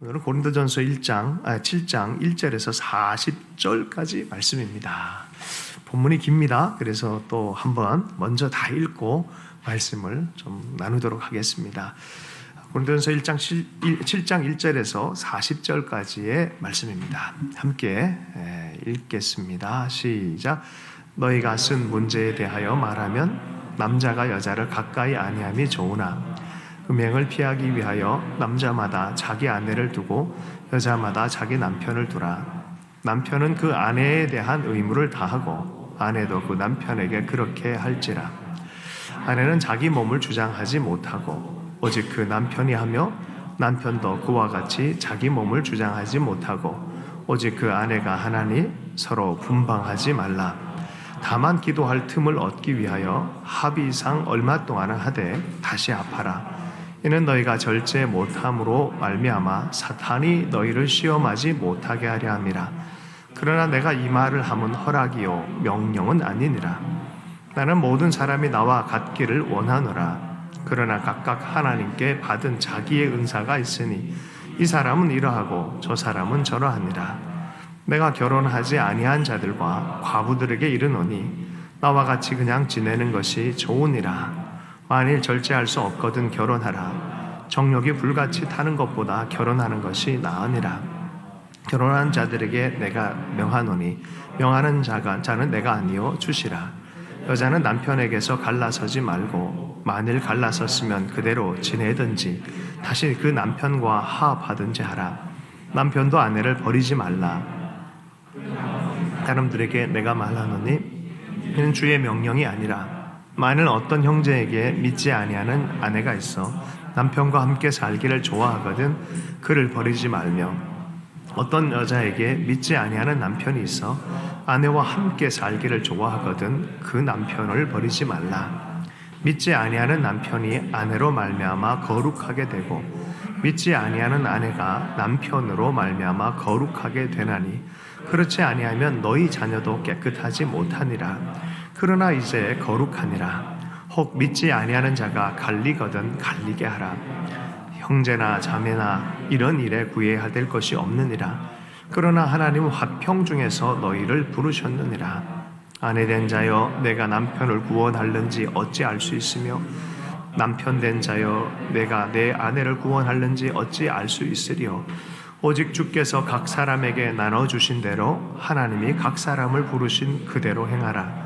오늘은 고린도전서 7장 1절에서 40절까지 말씀입니다. 본문이 깁니다. 그래서 또 한번 먼저 다 읽고 말씀을 좀 나누도록 하겠습니다. 고린도전서 7장 1절에서 40절까지의 말씀입니다. 함께 읽겠습니다. 시작. 너희가 쓴 문제에 대하여 말하면 남자가 여자를 가까이 아니함이 좋으나 음행을 피하기 위하여 남자마다 자기 아내를 두고 여자마다 자기 남편을 두라. 남편은 그 아내에 대한 의무를 다하고 아내도 그 남편에게 그렇게 할지라. 아내는 자기 몸을 주장하지 못하고 오직 그 남편이 하며 남편도 그와 같이 자기 몸을 주장하지 못하고 오직 그 아내가 하나니 서로 분방하지 말라. 다만 기도할 틈을 얻기 위하여 합의상 얼마 동안은 하되 다시 합하라. 이는 너희가 절제 못함으로 말미암아 사탄이 너희를 시험하지 못하게 하려 함이라. 그러나 내가 이 말을 함은 허락이요 명령은 아니니라. 나는 모든 사람이 나와 같기를 원하노라. 그러나 각각 하나님께 받은 자기의 은사가 있으니 이 사람은 이러하고 저 사람은 저러하니라. 내가 결혼하지 아니한 자들과 과부들에게 이르노니 나와 같이 그냥 지내는 것이 좋으니라. 만일 절제할 수 없거든 결혼하라. 정욕이 불같이 타는 것보다 결혼하는 것이 나으니라. 결혼한 자들에게 내가 명하노니 명하는 자는 내가 아니요 주시라. 여자는 남편에게서 갈라서지 말고 만일 갈라섰으면 그대로 지내든지 다시 그 남편과 화합하든지 하라. 남편도 아내를 버리지 말라. 사람들에게 내가 말하노니 이는 주의 명령이 아니라. 만일 어떤 형제에게 믿지 아니하는 아내가 있어 남편과 함께 살기를 좋아하거든 그를 버리지 말며 어떤 여자에게 믿지 아니하는 남편이 있어 아내와 함께 살기를 좋아하거든 그 남편을 버리지 말라. 믿지 아니하는 남편이 아내로 말미암아 거룩하게 되고 믿지 아니하는 아내가 남편으로 말미암아 거룩하게 되나니 그렇지 아니하면 너희 자녀도 깨끗하지 못하니라. 그러나 이제 거룩하니라. 혹 믿지 아니하는 자가 갈리거든 갈리게 하라. 형제나 자매나 이런 일에 구애해야 될 것이 없느니라. 그러나 하나님은 화평 중에서 너희를 부르셨느니라. 아내된 자여 내가 남편을 구원할는지 어찌 알 수 있으며 남편 된 자여 내가 내 아내를 구원할는지 어찌 알 수 있으리요. 오직 주께서 각 사람에게 나눠주신 대로 하나님이 각 사람을 부르신 그대로 행하라.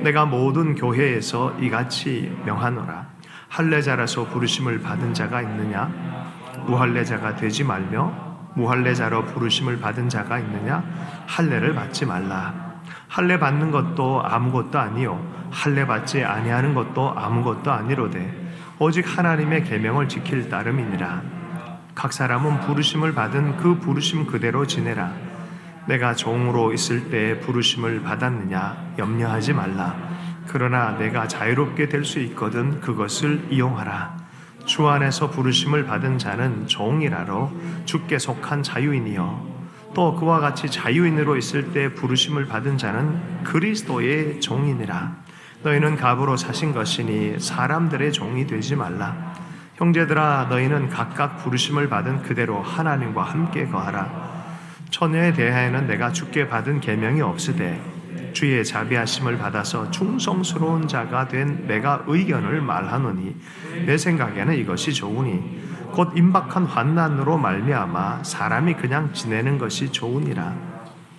내가 모든 교회에서 이같이 명하노라. 할례자라서 부르심을 받은 자가 있느냐? 무할례자가 되지 말며 무할례자로 부르심을 받은 자가 있느냐? 할례를 받지 말라. 할례 받는 것도 아무것도 아니요 할례 받지 아니하는 것도 아무것도 아니로되 오직 하나님의 계명을 지킬 따름이니라. 각 사람은 부르심을 받은 그 부르심 그대로 지내라. 내가 종으로 있을 때에 부르심을 받았느냐 염려하지 말라. 그러나 내가 자유롭게 될 수 있거든 그것을 이용하라. 주 안에서 부르심을 받은 자는 종이라로 주께 속한 자유인이요 또 그와 같이 자유인으로 있을 때 부르심을 받은 자는 그리스도의 종이니라. 너희는 갑으로 사신 것이니 사람들의 종이 되지 말라. 형제들아 너희는 각각 부르심을 받은 그대로 하나님과 함께 거하라. 처녀에 대하여는 내가 주께 받은 계명이 없으되 주의 자비하심을 받아서 충성스러운 자가 된 내가 의견을 말하노니 내 생각에는 이것이 좋으니 곧 임박한 환난으로 말미암아 사람이 그냥 지내는 것이 좋으니라.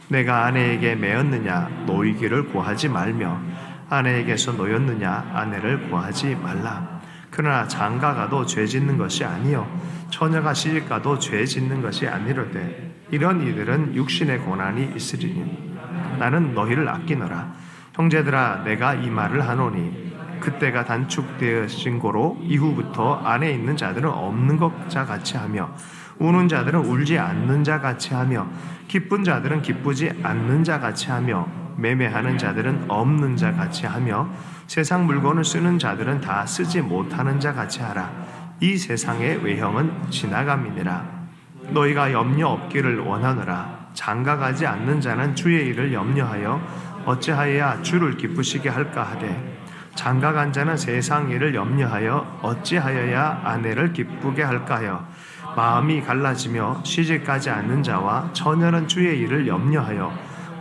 내가 아내에게 매었느냐 노이기를 구하지 말며 아내에게서 노였느냐 아내를 구하지 말라. 그러나 장가가도 죄 짓는 것이 아니요 처녀가 시집가도 죄 짓는 것이 아니로되 이런 이들은 육신의 고난이 있으리니 나는 너희를 아끼노라. 형제들아 내가 이 말을 하노니 그때가 단축되어진 고로 이후부터 안에 있는 자들은 없는 것자 같이 하며 우는 자들은 울지 않는 자 같이 하며 기쁜 자들은 기쁘지 않는 자 같이 하며 매매하는 자들은 없는 자 같이 하며 세상 물건을 쓰는 자들은 다 쓰지 못하는 자 같이 하라. 이 세상의 외형은 지나감이니라. 너희가 염려 없기를 원하노라. 장가가지 않는 자는 주의 일을 염려하여 어찌하여야 주를 기쁘시게 할까 하되 장가간 자는 세상 일을 염려하여 어찌하여야 아내를 기쁘게 할까 하여 마음이 갈라지며 시집가지 않는 자와 처녀는 주의 일을 염려하여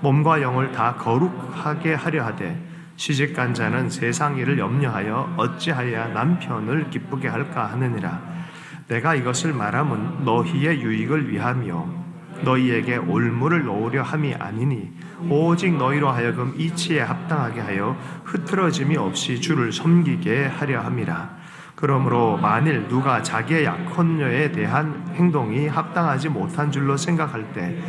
몸과 영을 다 거룩하게 하려 하되 시집간 자는 세상 일을 염려하여 어찌하여야 남편을 기쁘게 할까 하느니라. 내가 이것을 말함은 너희의 유익을 위하며 너희에게 올무를 놓으려 함이 아니니 오직 너희로 하여금 이치에 합당하게 하여 흐트러짐이 없이 주를 섬기게 하려 함이라. 그러므로 만일 누가 자기의 약혼녀에 대한 행동이 합당하지 못한 줄로 생각할 때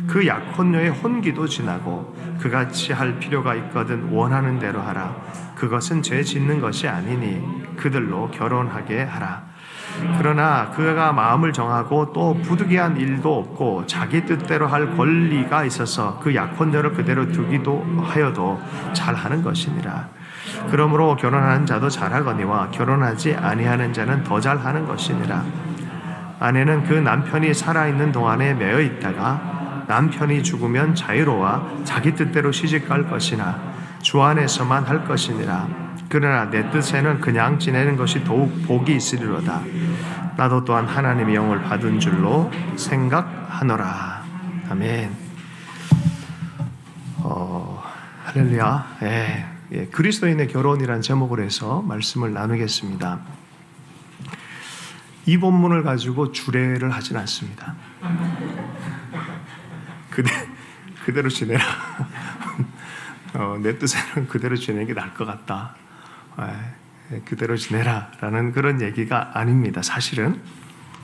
그 약혼녀의 혼기도 지나고 그같이 할 필요가 있거든 원하는 대로 하라. 그것은 죄 짓는 것이 아니니 그들로 결혼하게 하라. 그러나 그가 마음을 정하고 또 부득이한 일도 없고 자기 뜻대로 할 권리가 있어서 그 약혼녀를 그대로 두기도 하여도 잘하는 것이니라. 그러므로 결혼하는 자도 잘하거니와 결혼하지 아니하는 자는 더 잘하는 것이니라. 아내는 그 남편이 살아있는 동안에 매여 있다가 남편이 죽으면 자유로워 자기 뜻대로 시집갈 것이나 주 안에서만 할 것이니라. 그러나 내 뜻에는 그냥 지내는 것이 더욱 복이 있으리로다. 나도 또한 하나님의 영을 받은 줄로 생각하노라. 아멘. 할렐루야. 그리스도인의 결혼이란 제목으로 해서 말씀을 나누겠습니다. 이 본문을 가지고 주례를 하진 않습니다. 그대로 지내라. 내 뜻에는 그대로 지내는 게 나을 것 같다. 그대로 지내라 라는 그런 얘기가 아닙니다. 사실은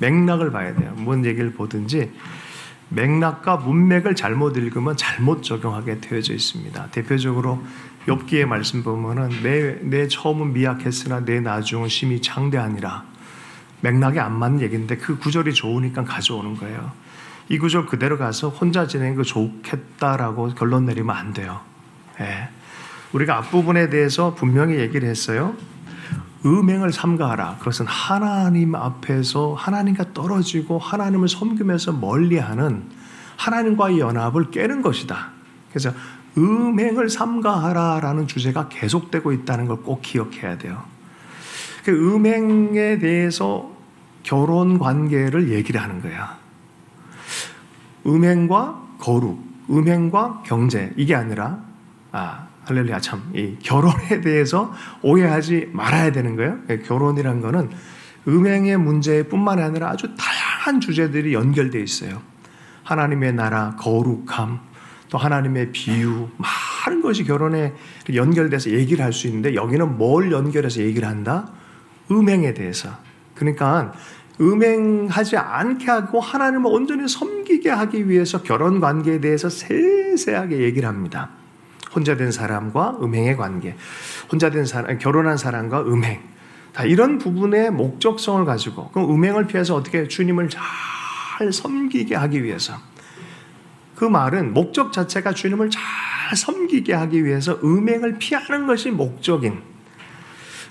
맥락을 봐야 돼요. 뭔 얘기를 보든지 맥락과 문맥을 잘못 읽으면 잘못 적용하게 되어져 있습니다. 대표적으로 욥기의 말씀 보면은 내 처음은 미약했으나 내 나중은 심히 장대하니라. 맥락에 안 맞는 얘기인데 그 구절이 좋으니까 가져오는 거예요. 이 구절 그대로 가서 혼자 지내는 거 좋겠다라고 결론 내리면 안 돼요. 우리가 앞부분에 대해서 분명히 얘기를 했어요. 음행을 삼가하라. 그것은 하나님 앞에서 하나님과 떨어지고 하나님을 섬기면서 멀리하는 하나님과의 연합을 깨는 것이다. 그래서 음행을 삼가하라라는 주제가 계속되고 있다는 걸 꼭 기억해야 돼요. 그 음행에 대해서 결혼 관계를 얘기를 하는 거야. 음행과 거룩, 음행과 경제 이게 아니라 할렐루야 참 이 결혼에 대해서 오해하지 말아야 되는 거예요. 결혼이란 거는 음행의 문제뿐만 아니라 아주 다양한 주제들이 연결되어 있어요. 하나님의 나라, 거룩함, 또 하나님의 비유, 많은 것이 결혼에 연결돼서 얘기를 할 수 있는데 여기는 뭘 연결해서 얘기를 한다? 음행에 대해서. 그러니까 음행하지 않게 하고 하나님을 온전히 섬기게 하기 위해서 결혼 관계에 대해서 세세하게 얘기를 합니다. 혼자 된 사람과 음행의 관계, 혼자 된 사람, 결혼한 사람과 음행, 다 이런 부분의 목적성을 가지고 그럼 음행을 피해서 어떻게 주님을 잘 섬기게 하기 위해서 그 말은 목적 자체가 주님을 잘 섬기게 하기 위해서 음행을 피하는 것이 목적인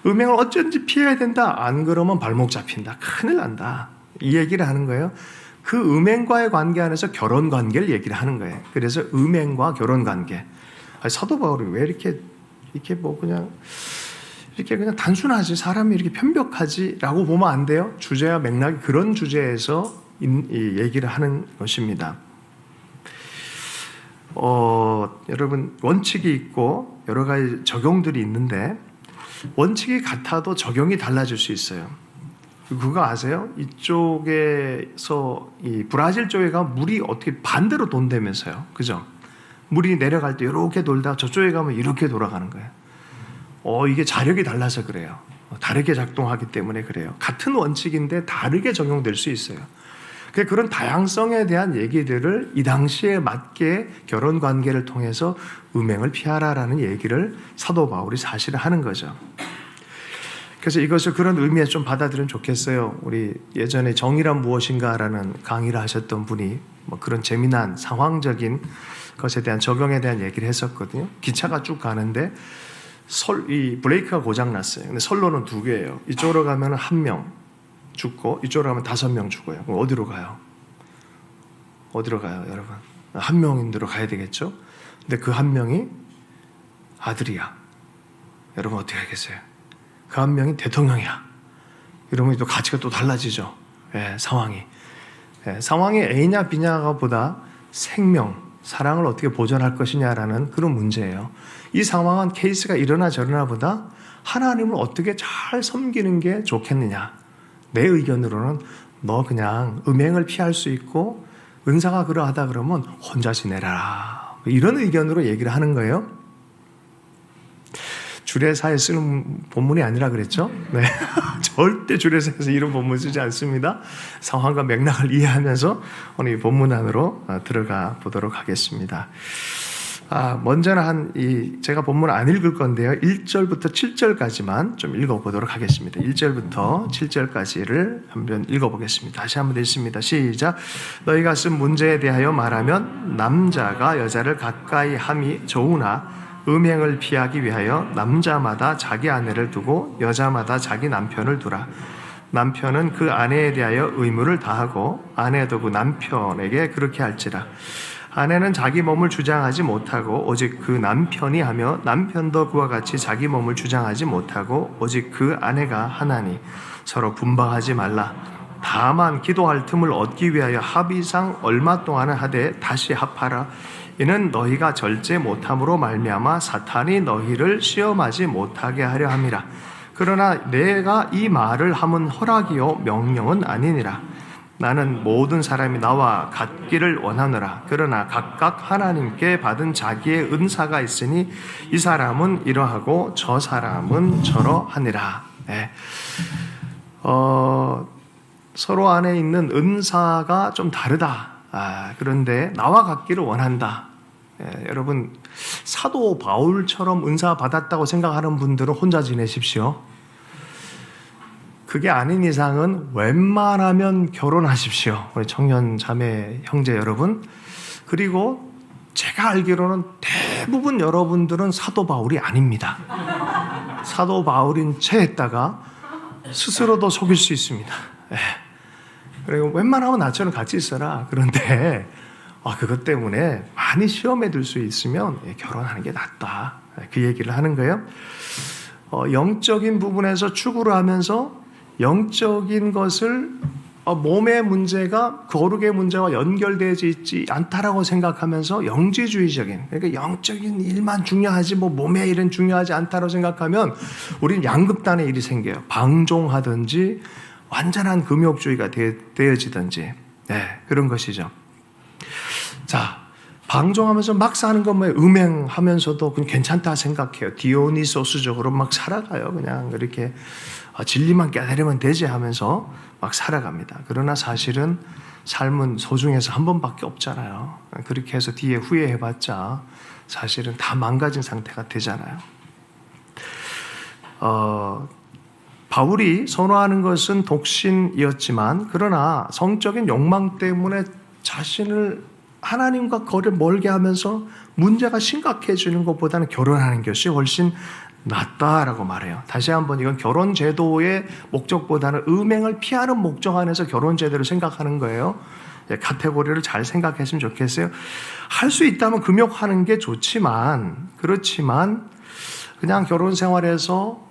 음행을 어쩐지 피해야 된다. 안 그러면 발목 잡힌다. 큰일 난다. 이 얘기를 하는 거예요. 그 음행과의 관계 안에서 결혼 관계를 얘기를 하는 거예요. 그래서 음행과 결혼 관계. 사도 바울이 왜 이렇게 뭐 그냥 단순하지 사람이 이렇게 편벽하지라고 보면 안 돼요. 주제와 맥락이 그런 주제에서 이 얘기를 하는 것입니다. 여러분 원칙이 있고 여러 가지 적용들이 있는데 원칙이 같아도 적용이 달라질 수 있어요. 그거 아세요? 이쪽에서 이 브라질 쪽에 가면 물이 어떻게 반대로 돈다면서요. 그죠? 물이 내려갈 때 이렇게 돌다 저쪽에 가면 이렇게 돌아가는 거예요. 이게 자력이 달라서 그래요. 다르게 작동하기 때문에 그래요. 같은 원칙인데 다르게 적용될 수 있어요. 그런 다양성에 대한 얘기들을 이 당시에 맞게 결혼 관계를 통해서 음행을 피하라라는 얘기를 사도 바울이 사실은 하는 거죠. 그래서 이것을 그런 의미에 좀 받아들이면 좋겠어요. 우리 예전에 정의란 무엇인가라는 강의를 하셨던 분이 뭐 그런 재미난 상황적인 것에 대한 적용에 대한 얘기를 했었거든요. 기차가 쭉 가는데 이 브레이크가 고장 났어요. 근데 선로는 2개예요. 이쪽으로 가면 1명 죽고 이쪽으로 가면 5명 죽어요. 그럼 어디로 가요? 어디로 가요, 여러분? 1명인 대로 가야 되겠죠? 근데 그 1명이 아들이야. 여러분 어떻게 하겠어요? 그 1명이 대통령이야. 이러면 또 가치가 또 달라지죠. 상황이. 상황이 A냐 B냐가 보다 생명, 사랑을 어떻게 보존할 것이냐라는 그런 문제예요. 이 상황은 케이스가 이러나 저러나 보다 하나님을 어떻게 잘 섬기는 게 좋겠느냐. 내 의견으로는 너 그냥 음행을 피할 수 있고 은사가 그러하다 그러면 혼자 지내라. 이런 의견으로 얘기를 하는 거예요. 주례사에 쓰는 본문이 아니라 그랬죠? 네. 절대 주례사에서 이런 본문 쓰지 않습니다. 상황과 맥락을 이해하면서 오늘 이 본문 안으로 들어가 보도록 하겠습니다. 먼저는 제가 본문 안 읽을 건데요. 1절부터 7절까지만 좀 읽어보도록 하겠습니다. 1절부터 7절까지를 한번 읽어보겠습니다. 다시 한번 읽습니다. 시작. 너희가 쓴 문제에 대하여 말하면 남자가 여자를 가까이 함이 좋으나 음행을 피하기 위하여 남자마다 자기 아내를 두고 여자마다 자기 남편을 두라. 남편은 그 아내에 대하여 의무를 다하고 아내도 그 남편에게 그렇게 할지라. 아내는 자기 몸을 주장하지 못하고 오직 그 남편이 하며 남편도 그와 같이 자기 몸을 주장하지 못하고 오직 그 아내가 하나니 서로 분방하지 말라. 다만 기도할 틈을 얻기 위하여 합의상 얼마 동안은 하되 다시 합하라. 이는 너희가 절제 못함으로 말미암아 사탄이 너희를 시험하지 못하게 하려 함이라. 그러나 내가 이 말을 함은 허락이요 명령은 아니니라. 나는 모든 사람이 나와 같기를 원하노라. 그러나 각각 하나님께 받은 자기의 은사가 있으니 이 사람은 이러하고 저 사람은 저러하니라. 네. 서로 안에 있는 은사가 좀 다르다. 그런데 나와 같기를 원한다. 여러분, 사도 바울처럼 은사 받았다고 생각하는 분들은 혼자 지내십시오. 그게 아닌 이상은 웬만하면 결혼하십시오. 우리 청년 자매 형제 여러분. 그리고 제가 알기로는 대부분 여러분들은 사도 바울이 아닙니다. 사도 바울인 채 했다가 스스로도 속일 수 있습니다. 그리고 웬만하면 나처럼 같이 있어라. 그런데 그것 때문에 많이 시험에 들 수 있으면 결혼하는 게 낫다. 그 얘기를 하는 거예요. 영적인 부분에서 추구를 하면서 영적인 것을 몸의 문제가 거룩의 문제와 연결되지 있지 않다라고 생각하면서 영지주의적인, 그러니까 영적인 일만 중요하지 몸의 일은 중요하지 않다라고 생각하면 우리는 양극단의 일이 생겨요. 방종하든지 완전한 금욕주의가 되어지든지 그런 것이죠. 자, 방종하면서 막 사는 건 음행하면서도 그냥 괜찮다 생각해요. 디오니소스적으로 막 살아가요. 그냥 이렇게 진리만 깨달으면 되지 하면서 막 살아갑니다. 그러나 사실은 삶은 소중해서 한 번밖에 없잖아요. 그렇게 해서 뒤에 후회해봤자 사실은 다 망가진 상태가 되잖아요. 바울이 선호하는 것은 독신이었지만 그러나 성적인 욕망 때문에 자신을 하나님과 거리를 멀게 하면서 문제가 심각해지는 것보다는 결혼하는 것이 훨씬 낫다라고 말해요. 다시 한번 이건 결혼 제도의 목적보다는 음행을 피하는 목적 안에서 결혼 제도를 생각하는 거예요. 카테고리를 잘 생각했으면 좋겠어요. 할 수 있다면 금욕하는 게 좋지만 그렇지만 그냥 결혼 생활에서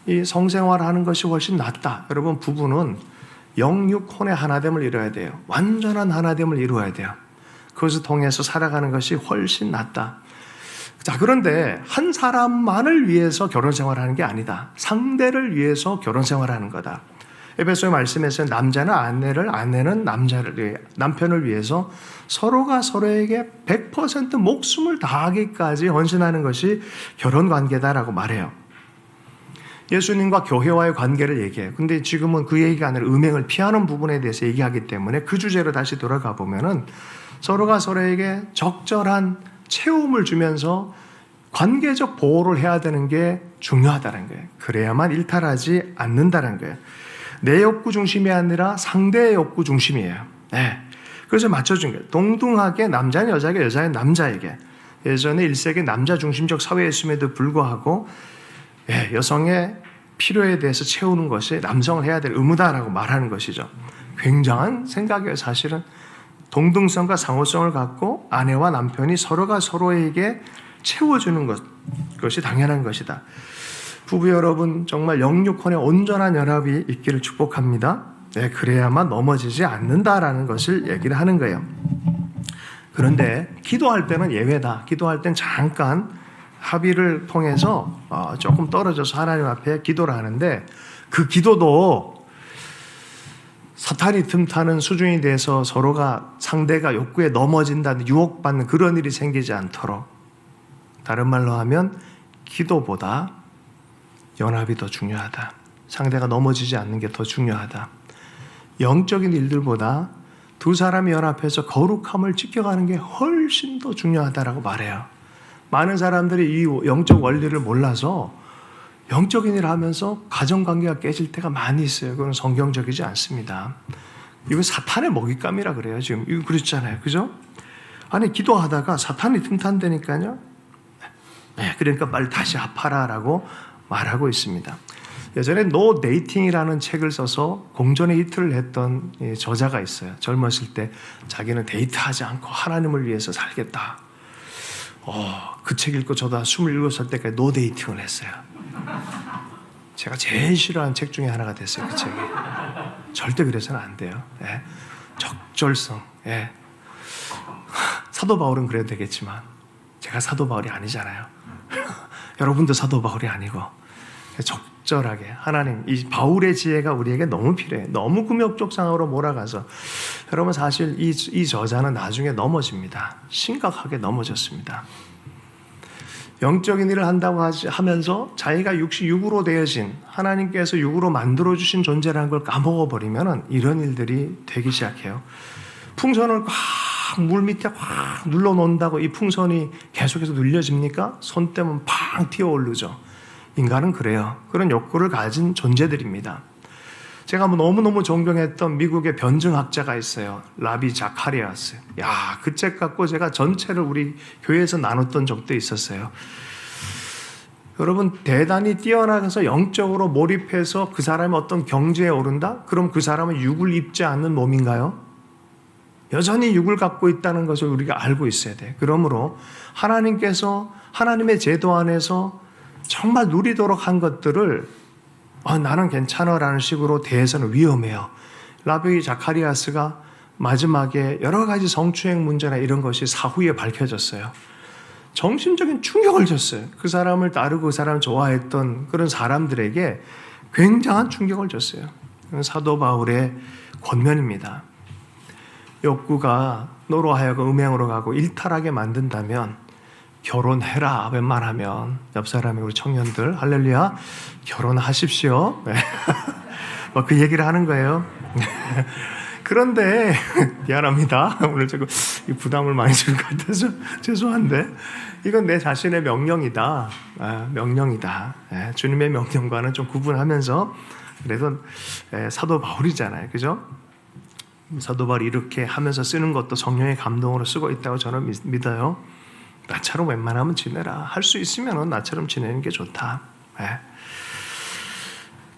이 성생활하는 것이 훨씬 낫다. 여러분, 부부는 영육혼의 하나됨을 이루어야 돼요. 완전한 하나됨을 이루어야 돼요. 그것을 통해서 살아가는 것이 훨씬 낫다. 자, 그런데 한 사람만을 위해서 결혼 생활하는 게 아니다. 상대를 위해서 결혼 생활하는 거다. 에베소의 말씀에서 남자는 아내를, 아내는 남편을 위해서 서로가 서로에게 100% 목숨을 다하기까지 헌신하는 것이 결혼 관계다라고 말해요. 예수님과 교회와의 관계를 얘기해요. 근데 지금은 그 얘기가 아니라 음행을 피하는 부분에 대해서 얘기하기 때문에 그 주제로 다시 돌아가 보면은 서로가 서로에게 적절한 채움을 주면서 관계적 보호를 해야 되는 게 중요하다는 거예요. 그래야만 일탈하지 않는다는 거예요. 내 욕구 중심이 아니라 상대의 욕구 중심이에요. 그래서 맞춰준 거예요. 동등하게 남자는 여자에게, 여자는 남자에게. 예전에 1세기 남자 중심적 사회였음에도 불구하고 여성의 필요에 대해서 채우는 것이 남성을 해야 될 의무다라고 말하는 것이죠. 굉장한 생각이에요. 사실은 동등성과 상호성을 갖고 아내와 남편이 서로가 서로에게 채워주는 것이 당연한 것이다. 부부 여러분, 정말 영육혼의 온전한 연합이 있기를 축복합니다. 그래야만 넘어지지 않는다라는 것을 얘기를 하는 거예요. 그런데 기도할 때는 예외다. 기도할 땐 잠깐 합의를 통해서 조금 떨어져서 하나님 앞에 기도를 하는데, 그 기도도 사탄이 틈타는 수준이 돼서 서로가 상대가 욕구에 넘어진다는, 유혹받는 그런 일이 생기지 않도록, 다른 말로 하면 기도보다 연합이 더 중요하다. 상대가 넘어지지 않는 게 더 중요하다. 영적인 일들보다 두 사람이 연합해서 거룩함을 지켜가는 게 훨씬 더 중요하다라고 말해요. 많은 사람들이 이 영적 원리를 몰라서 영적인 일을 하면서 가정관계가 깨질 때가 많이 있어요. 그건 성경적이지 않습니다. 이거 사탄의 먹잇감이라 그래요. 지금 이거 그렇잖아요. 그죠? 아니, 기도하다가 사탄이 틈탄다니까요. 그러니까 빨리 다시 합하라라고 말하고 있습니다. 예전에 노 데이팅이라는 책을 써서 공전의 이틀을 했던 저자가 있어요. 젊었을 때 자기는 데이트하지 않고 하나님을 위해서 살겠다. 그 책 읽고 저도 한 27살 때까지 노 데이팅을 했어요. 제가 제일 싫어하는 책 중에 하나가 됐어요. 그 책이. 절대 그래서는 안 돼요. 적절성. 사도 바울은 그래도 되겠지만 제가 사도 바울이 아니잖아요. 여러분도 사도 바울이 아니고 적절하게 하나님, 이 바울의 지혜가 우리에게 너무 필요해. 너무 금욕적상으로 몰아가서, 여러분 사실 이 저자는 나중에 넘어집니다. 심각하게 넘어졌습니다. 영적인 일을 한다고 하면서 자기가 육으로 되어진, 하나님께서 육으로 만들어주신 존재라는 걸 까먹어버리면 이런 일들이 되기 시작해요. 풍선을 꽉 물 밑에 확 눌러놓는다고 이 풍선이 계속해서 눌려집니까? 손 떼면 팡 튀어오르죠. 인간은 그래요. 그런 욕구를 가진 존재들입니다. 제가 너무너무 존경했던 미국의 변증학자가 있어요. 라비 자카리아스. 그 책 갖고 제가 전체를 우리 교회에서 나눴던 적도 있었어요. 여러분, 대단히 뛰어나서 영적으로 몰입해서 그 사람이 어떤 경지에 오른다? 그럼 그 사람은 육을 입지 않는 몸인가요? 여전히 육을 갖고 있다는 것을 우리가 알고 있어야 돼. 그러므로 하나님께서 하나님의 제도 안에서 정말 누리도록 한 것들을 나는 괜찮아라는 식으로 대해서는 위험해요. 라비 자카리아스가 마지막에 여러 가지 성추행 문제나 이런 것이 사후에 밝혀졌어요. 정신적인 충격을 줬어요. 그 사람을 따르고 그 사람을 좋아했던 그런 사람들에게 굉장한 충격을 줬어요. 사도 바울의 권면입니다. 욕구가 너로 하여금 음행으로 가고 일탈하게 만든다면 결혼해라. 웬만하면 옆 사람이, 우리 청년들 할렐루야, 결혼하십시오. 그 얘기를 하는 거예요. 그런데 미안합니다. 오늘 조금 부담을 많이 줄 것 같아서 죄송한데, 이건 내 자신의 명령이다. 명령이다. 주님의 명령과는 좀 구분하면서, 그래도 사도 바울이잖아요. 그죠? 사도 바울이 이렇게 하면서 쓰는 것도 성령의 감동으로 쓰고 있다고 저는 믿어요. 나처럼 웬만하면 지내라. 할 수 있으면 나처럼 지내는 게 좋다.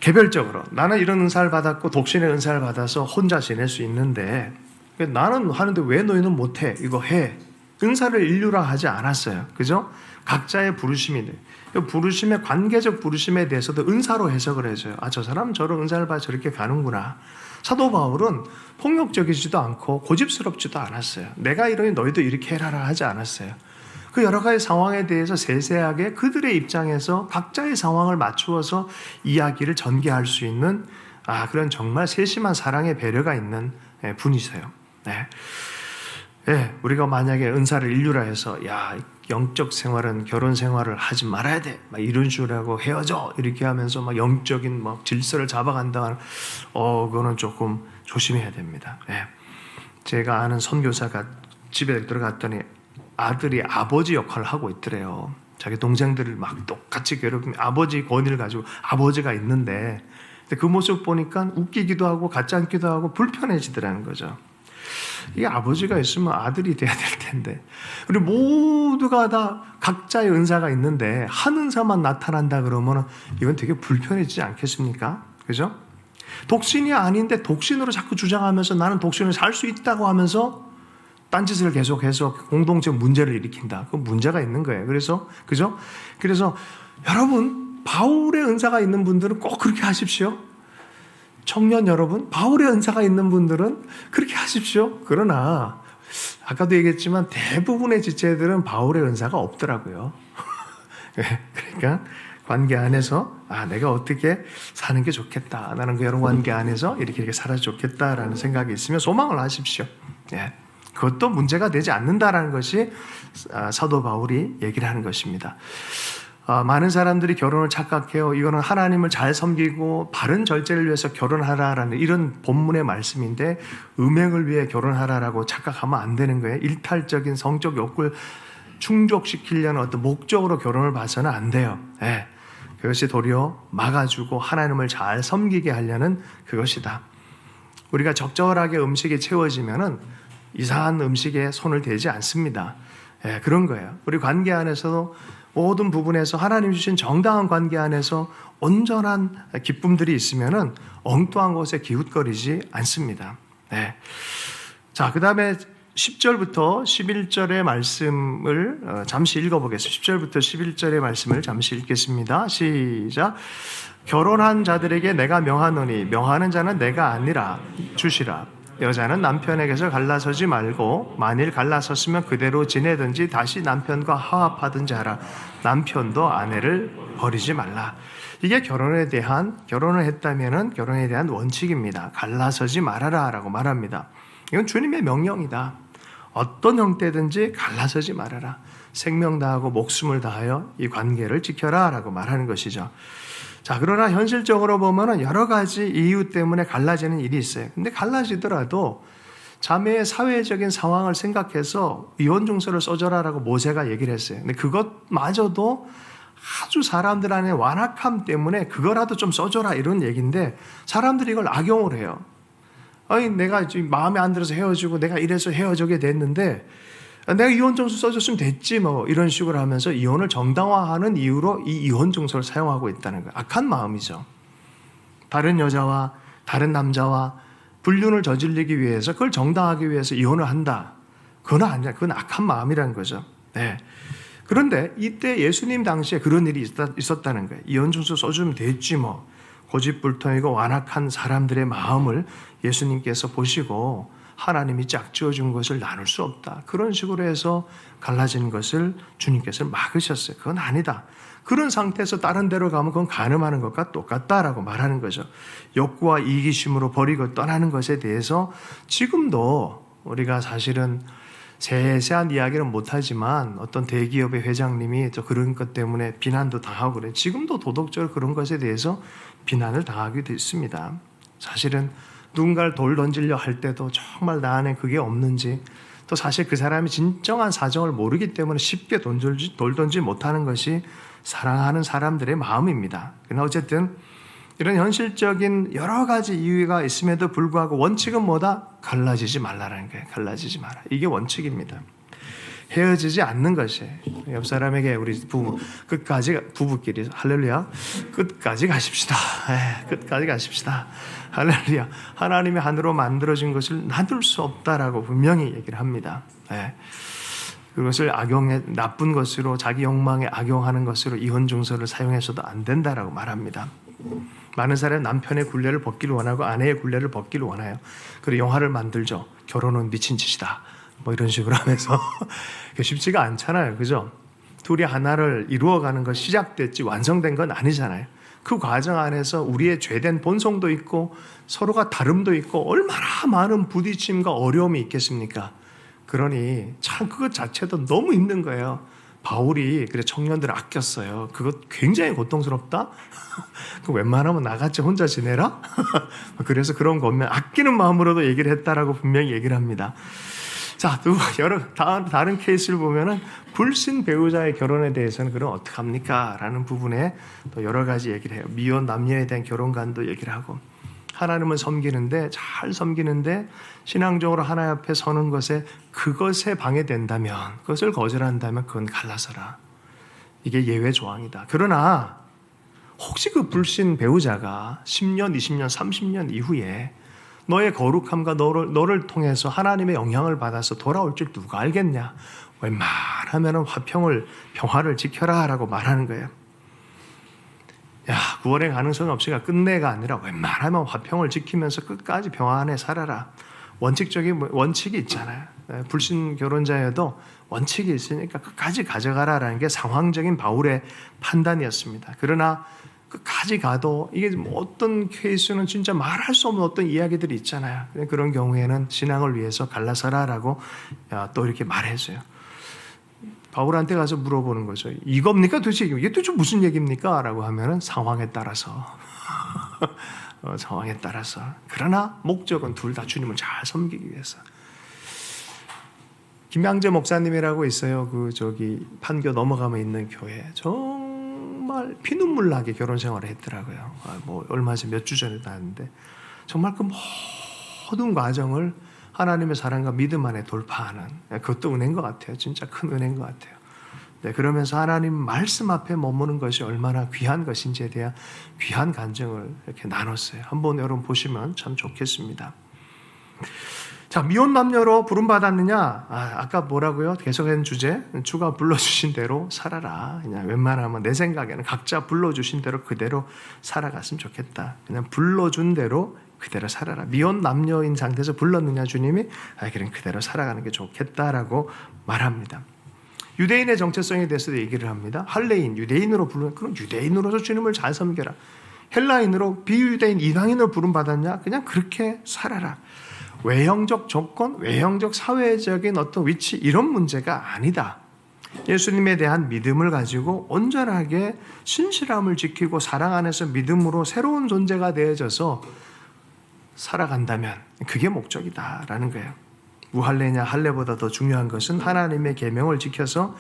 개별적으로 나는 이런 은사를 받았고 독신의 은사를 받아서 혼자 지낼 수 있는데, 나는 하는데 왜 너희는 못해? 이거 해. 은사를 인류라 하지 않았어요. 그죠? 각자의 부르심이 돼. 부르심의 관계적 부르심에 대해서도 은사로 해석을 해줘요. 저 사람은 저런 은사를 받아 저렇게 가는구나. 사도 바울은 폭력적이지도 않고 고집스럽지도 않았어요. 내가 이러니 너희도 이렇게 해라라 하지 않았어요. 그 여러 가지 상황에 대해서 세세하게 그들의 입장에서 각자의 상황을 맞추어서 이야기를 전개할 수 있는 그런 정말 세심한 사랑의 배려가 있는 분이세요. 우리가 만약에 은사를 인류라 해서 영적 생활은 결혼 생활을 하지 말아야 돼. 이런 식으로 하고 헤어져. 이렇게 하면서 영적인 질서를 잡아간다. 그거는 조금 조심해야 됩니다. 제가 아는 선교사가 집에 들어갔더니 아들이 아버지 역할을 하고 있더래요. 자기 동생들을 똑같이 괴롭히면 아버지 권위를 가지고 아버지가 있는데, 그 모습 보니까 웃기기도 하고 같지 않기도 하고 불편해지더라는 거죠. 이 아버지가 있으면 아들이 돼야 될 텐데, 우리 모두가 다 각자의 은사가 있는데 한 은사만 나타난다 그러면 이건 되게 불편해지지 않겠습니까? 그죠? 독신이 아닌데 독신으로 자꾸 주장하면서 나는 독신을 살 수 있다고 하면서 딴짓을 계속해서 공동체 문제를 일으킨다. 그 문제가 있는 거예요. 그래서 그죠? 그래서 여러분, 바울의 은사가 있는 분들은 꼭 그렇게 하십시오. 청년 여러분, 바울의 은사가 있는 분들은 그렇게 하십시오. 그러나 아까도 얘기했지만 대부분의 지체들은 바울의 은사가 없더라고요. 그러니까 관계 안에서 내가 어떻게 사는 게 좋겠다. 나는 그 여러 관계 안에서 이렇게 살아도 좋겠다라는 생각이 있으면 소망을 하십시오. 그것도 문제가 되지 않는다라는 것이 사도 바울이 얘기를 하는 것입니다. 많은 사람들이 결혼을 착각해요. 이거는 하나님을 잘 섬기고 바른 절제를 위해서 결혼하라라는 이런 본문의 말씀인데 음행을 위해 결혼하라라고 착각하면 안 되는 거예요. 일탈적인 성적 욕구를 충족시키려는 어떤 목적으로 결혼을 봐서는 안 돼요. 그것이 도리어 막아주고 하나님을 잘 섬기게 하려는 그것이다. 우리가 적절하게 음식이 채워지면은 이상한 음식에 손을 대지 않습니다. 그런 거예요. 우리 관계 안에서도 모든 부분에서 하나님 주신 정당한 관계 안에서 온전한 기쁨들이 있으면은 엉뚱한 곳에 기웃거리지 않습니다. 자, 그 다음에 10절부터 11절의 말씀을 잠시 읽어보겠습니다. 10절부터 11절의 말씀을 잠시 읽겠습니다. 시작. 결혼한 자들에게 내가 명하노니 명하는 자는 내가 아니라 주시라. 여자는 남편에게서 갈라서지 말고 만일 갈라섰으면 그대로 지내든지 다시 남편과 화합하든지 하라. 남편도 아내를 버리지 말라. 이게 결혼을 했다면은 결혼에 대한 원칙입니다. 갈라서지 말아라라고 말합니다. 이건 주님의 명령이다. 어떤 형태든지 갈라서지 말아라. 생명 다하고 목숨을 다하여 이 관계를 지켜라라고 말하는 것이죠. 자, 그러나 현실적으로 보면은 여러 가지 이유 때문에 갈라지는 일이 있어요. 근데 갈라지더라도 자매의 사회적인 상황을 생각해서 이혼 증서를 써줘라라고 모세가 얘기를 했어요. 근데 그것마저도 아주 사람들 안에 완악함 때문에 그거라도 좀 써줘라 이런 얘기인데 사람들이 이걸 악용을 해요. 아니, 내가 지금 마음에 안 들어서 헤어지고 내가 이래서 헤어지게 됐는데 내가 이혼 증서 써줬으면 됐지 뭐 이런 식으로 하면서 이혼을 정당화하는 이유로 이 이혼 증서를 사용하고 있다는 거예요. 악한 마음이죠. 다른 여자와 다른 남자와 불륜을 저지르기 위해서 그걸 정당하기 위해서 이혼을 한다. 그건 아니야. 그건 악한 마음이라는 거죠. 그런데 이때 예수님 당시에 그런 일이 있었다는 거예요. 이혼 증서 써주면 됐지 뭐. 고집불통이고 완악한 사람들의 마음을 예수님께서 보시고 하나님이 짝지어준 것을 나눌 수 없다. 그런 식으로 해서 갈라진 것을 주님께서 막으셨어요. 그건 아니다. 그런 상태에서 다른 데로 가면 그건 간음하는 것과 똑같다라고 말하는 거죠. 욕구와 이기심으로 버리고 떠나는 것에 대해서 지금도 우리가 사실은 세세한 이야기는 못하지만 어떤 대기업의 회장님이 또 그런 것 때문에 비난도 당하고 그래요. 지금도 도덕적으로 그런 것에 대해서 비난을 당하기도 있습니다. 사실은 누군가를 돌 던지려 할 때도 정말 나 안에 그게 없는지 또 사실 그 사람이 진정한 사정을 모르기 때문에 쉽게 돌 던지지 못하는 것이 사랑하는 사람들의 마음입니다. 그러나 어쨌든 이런 현실적인 여러 가지 이유가 있음에도 불구하고 원칙은 뭐다? 갈라지지 말라라는 거예요. 갈라지지 마라. 이게 원칙입니다. 헤어지지 않는 것이에요. 옆 사람에게 우리 부부끼리 할렐루야 끝까지 가십시다. 끝까지 가십시다. 할렐루야. 하나님이 하늘로 만들어진 것을 놔둘 수 없다라고 분명히 얘기를 합니다. 그것을 나쁜 것으로 자기 욕망에 악용하는 것으로 이혼 증서를 사용해서도 안 된다라고 말합니다. 많은 사람은 남편의 굴레를 벗기를 원하고 아내의 굴레를 벗기를 원해요. 그리고 영화를 만들죠. 결혼은 미친 짓이다. 뭐 이런 식으로 하면서 쉽지가 않잖아요. 그죠? 둘이 하나를 이루어가는 것 시작됐지 완성된 건 아니잖아요. 그 과정 안에서 우리의 죄된 본성도 있고 서로가 다름도 있고 얼마나 많은 부딪힘과 어려움이 있겠습니까? 그러니 참 그것 자체도 너무 힘든 거예요. 바울이 그래 청년들을 아꼈어요. 그것 굉장히 고통스럽다. 그 웬만하면 나같이 혼자 지내라. 그래서 그런 것면 아끼는 마음으로도 얘기를 했다라고 분명히 얘기를 합니다. 자, 다른 케이스를 보면은 불신 배우자의 결혼에 대해서는 그럼 어떡합니까? 라는 부분에 또 여러 가지 얘기를 해요. 미혼 남녀에 대한 결혼관도 얘기를 하고 하나님을 섬기는데 잘 섬기는데 신앙적으로 하나님 앞에 서는 것에 그것에 방해된다면 그것을 거절한다면 그건 갈라서라. 이게 예외 조항이다. 그러나 혹시 그 불신 배우자가 10년, 20년, 30년 이후에 너의 거룩함과 너를 통해서 하나님의 영향을 받아서 돌아올 줄 누가 알겠냐? 웬만하면 평화를 지켜라 라고 말하는 거예요. 야, 구원의 가능성이 없으니까 끝내가 아니라 웬만하면 화평을 지키면서 끝까지 평안에 살아라. 원칙적인 원칙이 있잖아요. 불신 결혼자여도 원칙이 있으니까 끝까지 가져가라라는 게 상황적인 바울의 판단이었습니다. 그러나 끝까지 가도 이게 어떤 케이스는 진짜 말할 수 없는 어떤 이야기들이 있잖아요. 그런 경우에는 신앙을 위해서 갈라서라라고 또 이렇게 말해줘요. 바울한테 가서 물어보는 거죠. 이겁니까 도대체? 이게 도대체 무슨 얘기입니까? 라고 하면은 상황에 따라서 상황에 따라서. 그러나 목적은 둘 다 주님을 잘 섬기기 위해서. 김양재 목사님이라고 있어요. 판교 넘어가면 있는 교회. 정말 피눈물 나게 결혼 생활을 했더라고요. 얼마 전 몇 주 전에 나왔는데 정말 그 모든 과정을 하나님의 사랑과 믿음 안에 돌파하는, 그것도 은혜인 것 같아요. 진짜 큰 은혜인 것 같아요. 네, 그러면서 하나님 말씀 앞에 머무는 것이 얼마나 귀한 것인지에 대한 귀한 간증을 이렇게 나눴어요. 한번 여러분 보시면 참 좋겠습니다. 자, 미혼 남녀로 부름받았느냐? 아까 뭐라고요? 계속한 주제, 주가 불러주신 대로 살아라. 그냥 웬만하면 내 생각에는 각자 불러주신 대로 그대로 살아갔으면 좋겠다. 그냥 불러준 대로 그대로 살아라. 미혼 남녀인 상태에서 불렀느냐 주님이? 그냥 그대로 살아가는 게 좋겠다라고 말합니다. 유대인의 정체성에 대해서도 얘기를 합니다. 할례인, 유대인으로 부르는, 그럼 유대인으로서 주님을 잘 섬겨라. 헬라인으로, 비유대인, 이방인으로 부름받았냐? 그냥 그렇게 살아라. 외형적 조건, 외형적 사회적인 어떤 위치, 이런 문제가 아니다. 예수님에 대한 믿음을 가지고 온전하게 신실함을 지키고 사랑 안에서 믿음으로 새로운 존재가 되어져서 살아간다면 그게 목적이다라는 거예요. 무할례냐 할례보다 더 중요한 것은 하나님의 계명을 지켜서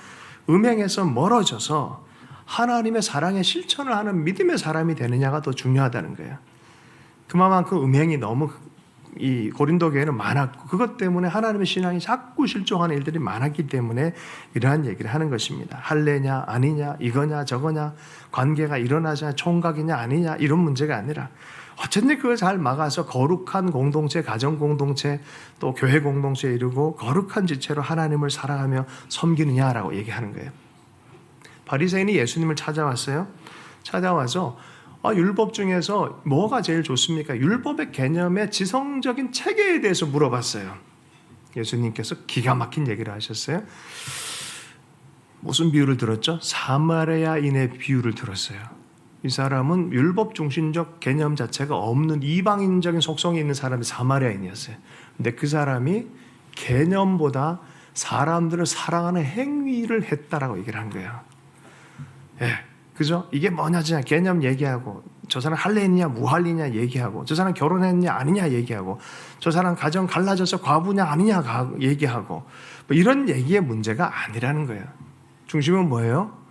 음행에서 멀어져서 하나님의 사랑의 실천을 하는 믿음의 사람이 되느냐가 더 중요하다는 거예요. 그만큼 음행이 너무 이 고린도 교회는 많았고 그것 때문에 하나님의 신앙이 자꾸 실종하는 일들이 많았기 때문에 이러한 얘기를 하는 것입니다. 할례냐 아니냐, 이거냐 저거냐, 관계가 일어나냐 총각이냐 아니냐, 이런 문제가 아니라 어쨌든 그걸 잘 막아서 거룩한 공동체, 가정 공동체, 또 교회 공동체에 이르고 거룩한 지체로 하나님을 사랑하며 섬기느냐라고 얘기하는 거예요. 바리새인이 예수님을 찾아왔어요. 찾아와서 율법 중에서 뭐가 제일 좋습니까? 율법의 개념의 지성적인 체계에 대해서 물어봤어요. 예수님께서 기가 막힌 얘기를 하셨어요. 무슨 비유를 들었죠? 사마리아인의 비유를 들었어요. 이 사람은 율법 중심적 개념 자체가 없는 이방인적인 속성이 있는 사람이 사마리아인이었어요. 근데 그 사람이 개념보다 사람들을 사랑하는 행위를 했다라고 얘기를 한 거예요. 예, 그죠? 이게 뭐냐, 진짜 개념 얘기하고, 저 사람 할례했냐, 무할례냐 얘기하고, 저 사람 결혼했냐, 아니냐 얘기하고, 저 사람 가정 갈라져서 과부냐, 아니냐 얘기하고, 뭐 이런 얘기의 문제가 아니라는 거예요. 중심은 뭐예요?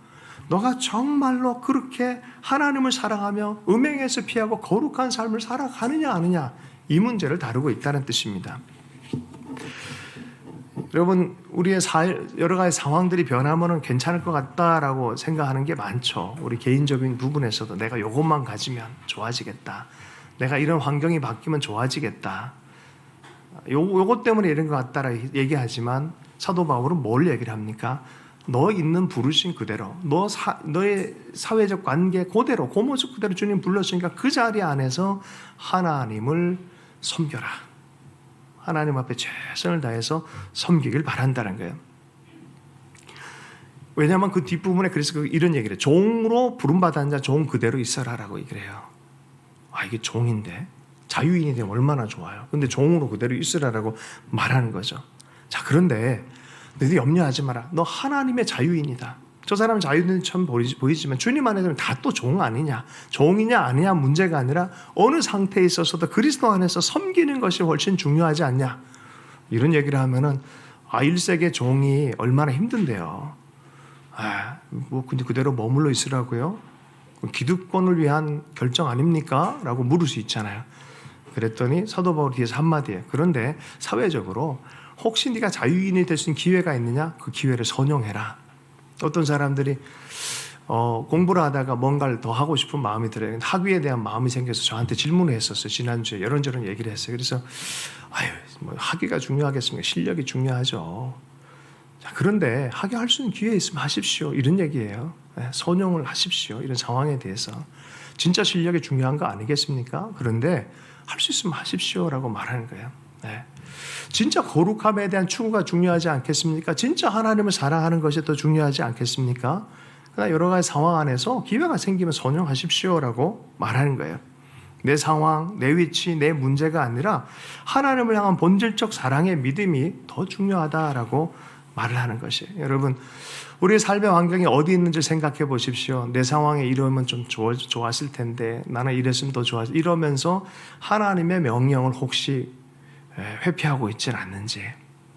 너가 정말로 그렇게 하나님을 사랑하며 음행에서 피하고 거룩한 삶을 살아가느냐 아니냐, 이 문제를 다루고 있다는 뜻입니다. 여러분, 우리의 여러 가지 상황들이 변하면 괜찮을 것 같다라고 생각하는 게 많죠. 우리 개인적인 부분에서도 내가 이것만 가지면 좋아지겠다, 내가 이런 환경이 바뀌면 좋아지겠다, 요것 때문에 이런 것 같다라고 얘기하지만 사도 바울은 뭘 얘기를 합니까? 너 있는 부르신 그대로, 너의 사회적 관계 그대로, 그 모습 그대로 주님 불렀으니까 그 자리 안에서 하나님을 섬겨라. 하나님 앞에 최선을 다해서 섬기길 바란다는 거예요. 왜냐하면 그 뒷부분에 그래서 이런 얘기를 해요. 종으로 부름받은 자 종 그대로 있어라라고 얘기를 해요. 이게 종인데 자유인이 되면 얼마나 좋아요. 근데 종으로 그대로 있으라라고 말하는 거죠. 자, 그런데 너희 염려하지 마라. 너 하나님의 자유인이다. 저 사람은 자유인처럼 보이지만 주님 안에서는 다 또 종 아니냐, 종이냐 아니냐 문제가 아니라 어느 상태에 있어서도 그리스도 안에서 섬기는 것이 훨씬 중요하지 않냐, 이런 얘기를 하면은 1세기의 종이 얼마나 힘든데요. 근데 그대로 머물러 있으라고요? 기득권을 위한 결정 아닙니까? 라고 물을 수 있잖아요. 그랬더니 사도 바울 뒤에서 한마디예요. 그런데 사회적으로 혹시 네가 자유인이 될 수 있는 기회가 있느냐? 그 기회를 선용해라. 어떤 사람들이 공부를 하다가 뭔가를 더 하고 싶은 마음이 들어요. 학위에 대한 마음이 생겨서 저한테 질문을 했었어요. 지난주에 이런저런 얘기를 했어요. 그래서 학위가 중요하겠습니까? 실력이 중요하죠. 자, 그런데 하게 할 수 있는 기회 있으면 하십시오. 이런 얘기예요. 선용을 하십시오. 이런 상황에 대해서. 진짜 실력이 중요한 거 아니겠습니까? 그런데 할 수 있으면 하십시오라고 말하는 거예요. 진짜 거룩함에 대한 추구가 중요하지 않겠습니까? 진짜 하나님을 사랑하는 것이 더 중요하지 않겠습니까? 그러나 여러 가지 상황 안에서 기회가 생기면 선용하십시오라고 말하는 거예요. 내 상황, 내 위치, 내 문제가 아니라 하나님을 향한 본질적 사랑의 믿음이 더 중요하다라고 말을 하는 것이에요. 여러분, 우리의 삶의 환경이 어디 있는지 생각해 보십시오. 내 상황에 이러면 좀 좋았을 텐데, 나는 이랬으면 더 좋았을, 이러면서 하나님의 명령을 혹시 회피하고 있지는 않는지.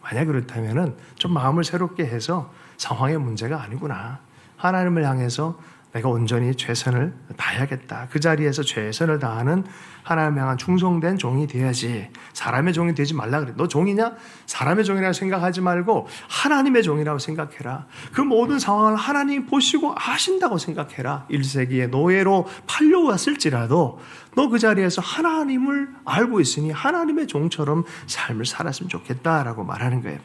만약 그렇다면 좀 마음을 새롭게 해서 상황의 문제가 아니구나, 하나님을 향해서 내가 온전히 최선을 다해야겠다, 그 자리에서 최선을 다하는 하나님을 향한 충성된 종이 되어야지. 사람의 종이 되지 말라 그래. 너 종이냐? 사람의 종이라고 생각하지 말고 하나님의 종이라고 생각해라. 그 모든 상황을 하나님이 보시고 아신다고 생각해라. 1세기에 노예로 팔려왔을지라도 너 그 자리에서 하나님을 알고 있으니 하나님의 종처럼 삶을 살았으면 좋겠다라고 말하는 거예요.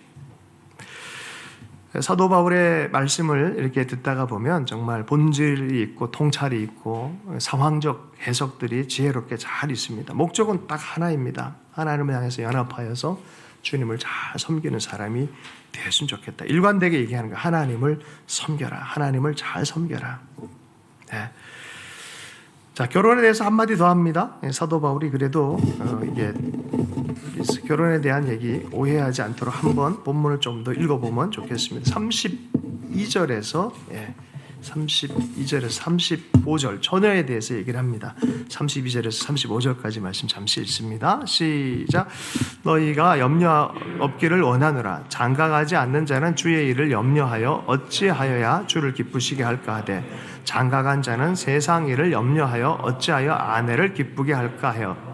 사도 바울의 말씀을 이렇게 듣다가 보면 정말 본질이 있고 통찰이 있고 상황적 해석들이 지혜롭게 잘 있습니다. 목적은 딱 하나입니다. 하나님을 향해서 연합하여서 주님을 잘 섬기는 사람이 되었으면 좋겠다. 일관되게 얘기하는 거예요. 하나님을 섬겨라. 하나님을 잘 섬겨라. 네. 자, 결혼에 대해서 한마디 더 합니다. 사도 바울이 그래도 이게 결혼에 대한 얘기 오해하지 않도록 한번 본문을 좀 더 읽어보면 좋겠습니다. 32절에서 35절 처녀에 대해서 얘기를 합니다. 32절에서 35절까지 말씀 잠시 읽습니다. 시작. 너희가 염려 없기를 원하노라. 장가가지 않는 자는 주의 일을 염려하여 어찌하여야 주를 기쁘시게 할까 하되 장가간 자는 세상 일을 염려하여 어찌하여 아내를 기쁘게 할까 하여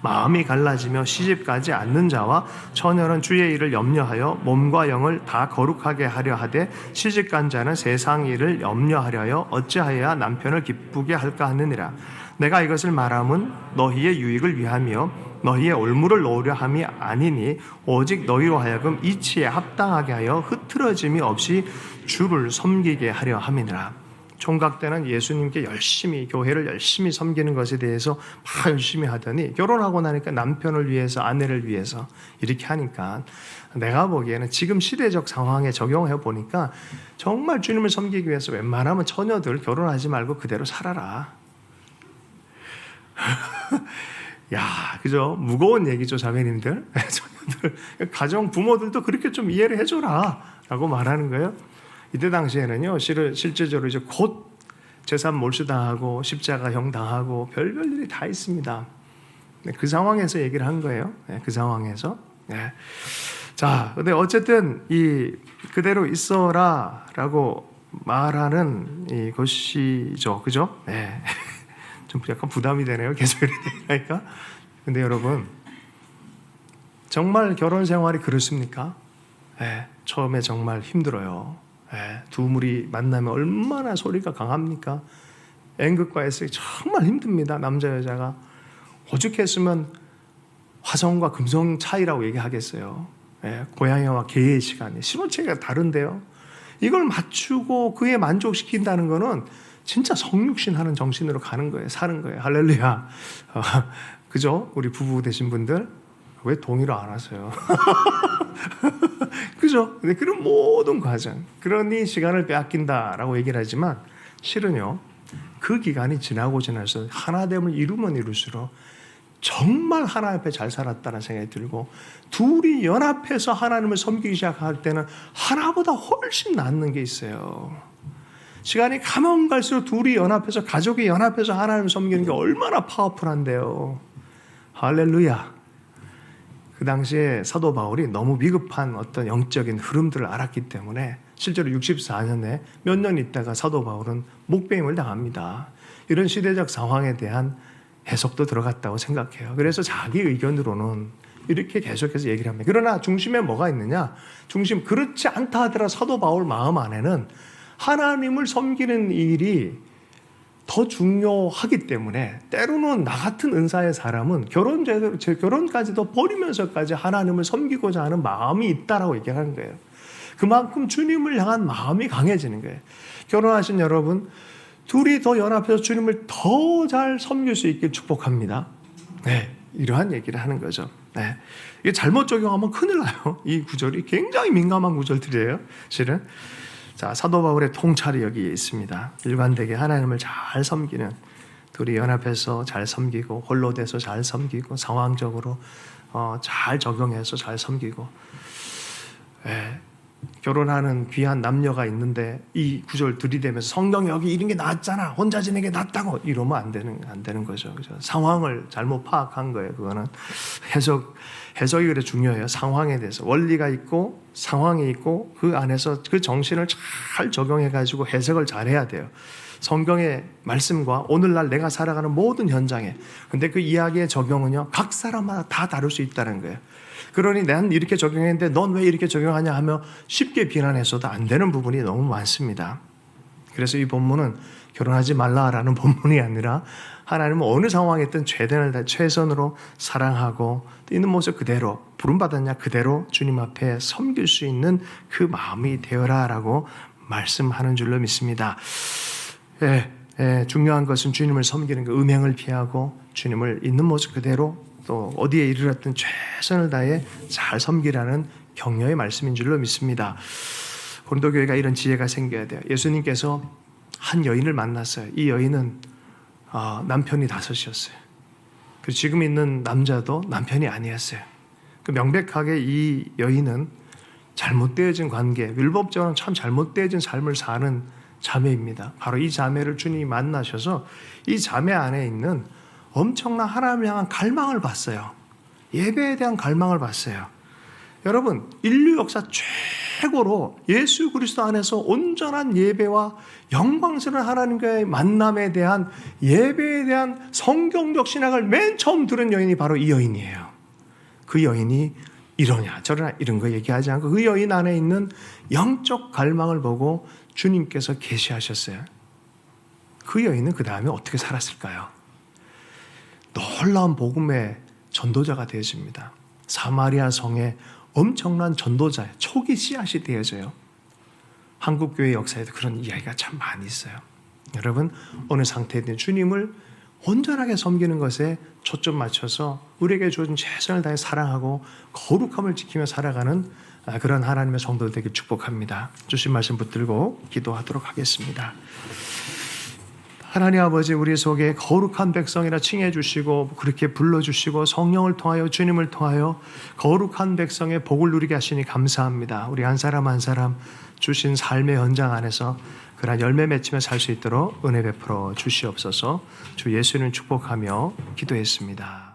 마음이 갈라지며 시집가지 않는 자와 처녀는 주의 일을 염려하여 몸과 영을 다 거룩하게 하려 하되 시집간 자는 세상 일을 염려하려여 어찌하여야 남편을 기쁘게 할까 하느니라. 내가 이것을 말함은 너희의 유익을 위하며 너희의 올무를 놓으려 함이 아니니 오직 너희로 하여금 이치에 합당하게 하여 흐트러짐이 없이 주를 섬기게 하려 함이니라. 총각 때는 예수님께 열심히, 교회를 열심히 섬기는 것에 대해서 막 열심히 하더니 결혼하고 나니까 남편을 위해서, 아내를 위해서 이렇게 하니까 내가 보기에는 지금 시대적 상황에 적용해 보니까 정말 주님을 섬기기 위해서 웬만하면 처녀들 결혼하지 말고 그대로 살아라. 야, 그죠? 무거운 얘기죠, 자매님들. 처녀들, 가정 부모들도 그렇게 좀 이해를 해줘라 라고 말하는 거예요. 이때 당시에는요, 실제적으로 이제 곧 재산 몰수당하고 십자가형 당하고 별별 일이 다 있습니다. 그 상황에서 얘기를 한 거예요. 그 상황에서. 자, 근데 어쨌든 이 그대로 있어라라고 말하는 이 것이죠, 그죠? 좀 약간 부담이 되네요, 계속 이렇게 하니까. 근데 여러분, 정말 결혼 생활이 그렇습니까? 처음에 정말 힘들어요. 두 물이 만나면 얼마나 소리가 강합니까? N극과 S극이 정말 힘듭니다. 남자 여자가 오죽했으면 화성과 금성 차이라고 얘기하겠어요. 고양이와 개의 시간이 신호체계가 다른데요. 이걸 맞추고 그에 만족시킨다는 거는 진짜 성육신 하는 정신으로 가는 거예요. 사는 거예요. 할렐루야. 그죠? 우리 부부 되신 분들 왜 동의를 안 하세요? 그죠? 근데 그런 모든 과정, 그러니 시간을 빼앗긴다라고 얘기를 하지만 실은요, 그 기간이 지나고 지나서 하나됨을 이루면 이룰수록 정말 하나님 앞에 잘 살았다는 생각이 들고 둘이 연합해서 하나님을 섬기기 시작할 때는 하나보다 훨씬 낫는 게 있어요. 시간이 가면 갈수록 둘이 연합해서, 가족이 연합해서 하나님을 섬기는 게 얼마나 파워풀한데요. 할렐루야. 그 당시에 사도 바울이 너무 미흡한 어떤 영적인 흐름들을 알았기 때문에 실제로 64년에 몇 년 있다가 사도 바울은 목배임을 당합니다. 이런 시대적 상황에 대한 해석도 들어갔다고 생각해요. 그래서 자기 의견으로는 이렇게 계속해서 얘기를 합니다. 그러나 중심에 뭐가 있느냐? 중심, 그렇지 않다 하더라도 사도 바울 마음 안에는 하나님을 섬기는 일이 더 중요하기 때문에 때로는 나 같은 은사의 사람은 결혼까지도 버리면서까지 하나님을 섬기고자 하는 마음이 있다라고 얘기하는 거예요. 그만큼 주님을 향한 마음이 강해지는 거예요. 결혼하신 여러분, 둘이 더 연합해서 주님을 더 잘 섬길 수 있길 축복합니다. 네, 이러한 얘기를 하는 거죠. 네, 이게 잘못 적용하면 큰일 나요. 이 구절이 굉장히 민감한 구절들이에요. 실은. 자, 사도 바울의 통찰이 여기에 있습니다. 일관되게 하나님을 잘 섬기는, 둘이 연합해서 잘 섬기고 홀로 돼서 잘 섬기고 상황적으로 잘 적용해서 잘 섬기고. 네, 결혼하는 귀한 남녀가 있는데 이 구절 들이대면서 성경이 여기 이런 게 낫잖아, 혼자 지내는 게 낫다고 이러면 안 되는 거죠. 그죠? 상황을 잘못 파악한 거예요. 그거는 해석이 그래 중요해요. 상황에 대해서 원리가 있고 상황이 있고 그 안에서 그 정신을 잘 적용해 가지고 해석을 잘해야 돼요. 성경의 말씀과 오늘날 내가 살아가는 모든 현장에. 근데 그 이야기의 적용은요, 각 사람마다 다 다를 수 있다는 거예요. 그러니 난 이렇게 적용했는데 넌 왜 이렇게 적용하냐 하며 쉽게 비난해서도 안 되는 부분이 너무 많습니다. 그래서 이 본문은 결혼하지 말라라는 본문이 아니라 하나님은 어느 상황이든 최선을 다해 최선으로 사랑하고 있는 모습 그대로, 부름받았냐 그대로 주님 앞에 섬길 수 있는 그 마음이 되어라라고 말씀하는 줄로 믿습니다. 중요한 것은 주님을 섬기는 그 음행을 피하고 주님을 있는 모습 그대로 또 어디에 이르렀든 최선을 다해 잘 섬기라는 격려의 말씀인 줄로 믿습니다. 고린도 교회가 이런 지혜가 생겨야 돼요. 예수님께서 한 여인을 만났어요. 이 여인은 남편이 5이었어요. 그리고 지금 있는 남자도 남편이 아니었어요. 그 명백하게 이 여인은 잘못되어진 관계, 율법적으로는 참 잘못되어진 삶을 사는 자매입니다. 바로 이 자매를 주님이 만나셔서 이 자매 안에 있는 엄청난 하나님을 향한 갈망을 봤어요. 예배에 대한 갈망을 봤어요. 여러분, 인류 역사 최고로 예수 그리스도 안에서 온전한 예배와 영광스러운 하나님과의 만남에 대한 예배에 대한 성경적 신학을 맨 처음 들은 여인이 바로 이 여인이에요. 그 여인이 이러냐 저러냐 이런 거 얘기하지 않고 그 여인 안에 있는 영적 갈망을 보고 주님께서 계시하셨어요. 그 여인은 그 다음에 어떻게 살았을까요? 놀라운 복음의 전도자가 되어집니다. 사마리아 성에 엄청난 전도자의 초기 씨앗이 되어져요. 한국교회 역사에도 그런 이야기가 참 많이 있어요. 여러분, 어느 상태든 주님을 온전하게 섬기는 것에 초점 맞춰서 우리에게 주어진 최선을 다해 사랑하고 거룩함을 지키며 살아가는 그런 하나님의 성도 되길 축복합니다. 주신 말씀 붙들고 기도하도록 하겠습니다. 하나님 아버지, 우리 속에 거룩한 백성이라 칭해 주시고 그렇게 불러주시고 성령을 통하여 주님을 통하여 거룩한 백성의 복을 누리게 하시니 감사합니다. 우리 한 사람 한 사람 주신 삶의 현장 안에서 그러한 열매 맺히며 살 수 있도록 은혜 베풀어 주시옵소서. 주 예수는 축복하며 기도했습니다.